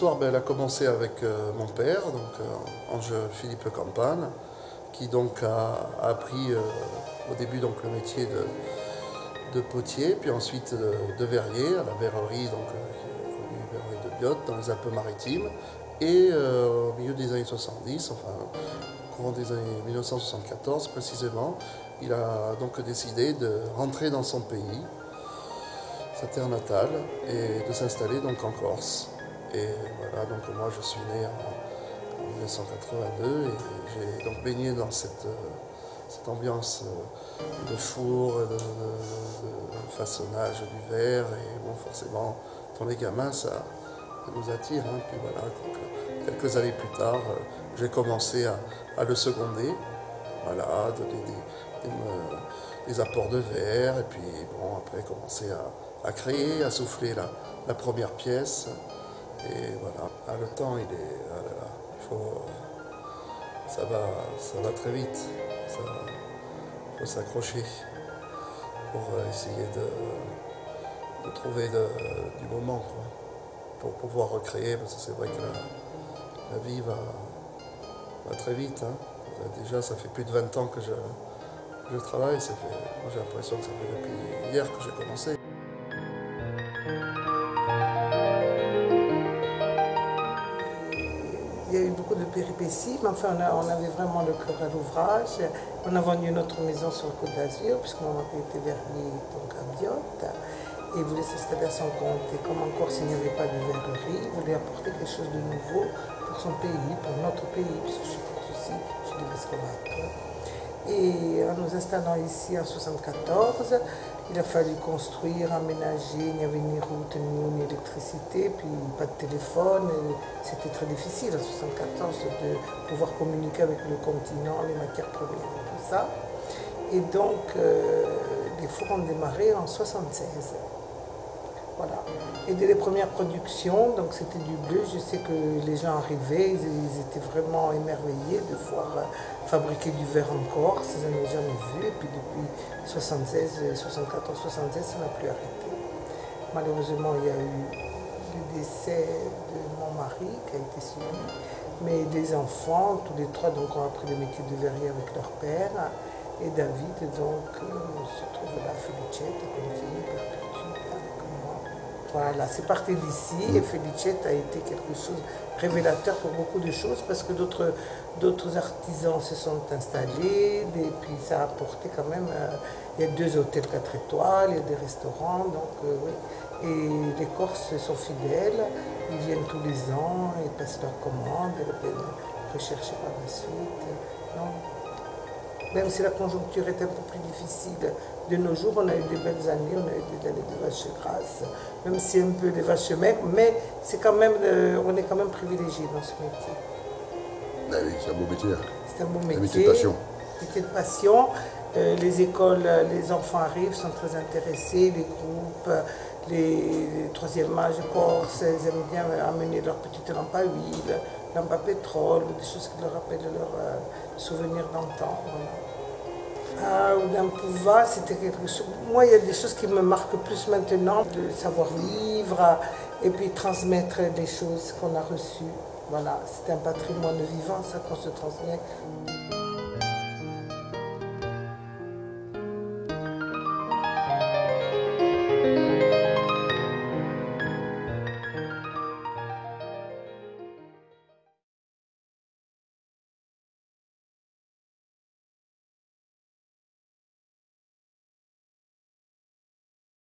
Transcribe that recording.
histoire, elle a commencé avec mon père, donc Ange-Philippe Campagne, qui donc a appris au début donc, le métier de potier, puis ensuite de verrier à la verrerie, donc qui est connue, verrerie de Biot, dans les Alpes-Maritimes. Et au milieu des années 70, enfin au courant des années 1974 précisément, il a donc décidé de rentrer dans son pays, sa terre natale, et de s'installer donc en Corse. Et voilà, donc moi je suis né en 1982 et j'ai donc baigné dans cette ambiance de four, de façonnage du verre. Et bon, forcément, pour les gamins, ça nous attire. Hein. Puis voilà, donc, quelques années plus tard, j'ai commencé à le seconder, voilà, donner des apports de verre, et puis bon, après commencer à créer, à souffler la première pièce. Et voilà, le temps, il est, ah là là, ça va très vite. Il faut s'accrocher pour essayer de trouver du moment, quoi, pour pouvoir recréer, parce que c'est vrai que la vie va très vite. Hein. Déjà, ça fait plus de 20 ans que je travaille. Moi, j'ai l'impression que ça fait depuis hier que j'ai commencé. Il y a eu beaucoup de péripéties, mais enfin on avait vraiment le cœur à l'ouvrage. On a vendu notre maison sur la Côte d'Azur, puisque mon mari était verrier donc à Biot, et il voulait s'installer à son compte. Et comme en Corse il n'y avait pas de verrerie, il voulait apporter quelque chose de nouveau pour son pays, pour notre pays, puisque je suis corse aussi, je suis Vescovac. Et en nous installant ici en 1974, il a fallu construire, aménager, il n'y avait ni route, ni électricité, puis pas de téléphone. C'était très difficile en 1974 de pouvoir communiquer avec le continent, les matières premières et tout ça. Et donc, les fours ont démarré en 1976. Voilà. Et dès les premières productions, donc c'était du bleu, je sais que les gens arrivaient, ils étaient vraiment émerveillés de voir fabriquer du verre en Corse, ils n'en avaient jamais vu, et puis depuis 1976, 74, 76, ça n'a plus arrêté. Malheureusement, il y a eu le décès de mon mari qui a été suivi, mais des enfants, tous les trois donc, ont appris le métier de verrier avec leur père, et David donc se trouve là, Felicette, et continue perpétuellement. Voilà, c'est parti d'ici et Felicette a été quelque chose de révélateur pour beaucoup de choses parce que d'autres artisans se sont installés et puis ça a apporté quand même, il y a 2 hôtels 4 étoiles, il y a des restaurants, donc oui. Et les Corses sont fidèles, ils viennent tous les ans, ils passent leurs commandes, ils viennent rechercher par la suite. Non. Même si la conjoncture est un peu plus difficile de nos jours, on a eu de belles années, on a eu des années de vaches grasses, même si un peu des vaches maigres, mais c'est quand même, on est quand même privilégiés dans ce métier. Ah oui, c'est un beau métier. C'est un beau métier. Un métier de passion. Métier de passion. Les écoles, les enfants arrivent, sont très intéressés, les groupes, les troisième âge corse, ils aiment bien amener leur petite lampe à huile, lampe à pétrole, des choses qui leur rappellent leurs souvenirs d'antan. Voilà. Ou d'un pouvoir, c'était quelque chose. Moi, il y a des choses qui me marquent plus maintenant, de savoir-vivre et puis transmettre des choses qu'on a reçues. Voilà, c'est un patrimoine vivant, ça qu'on se transmet.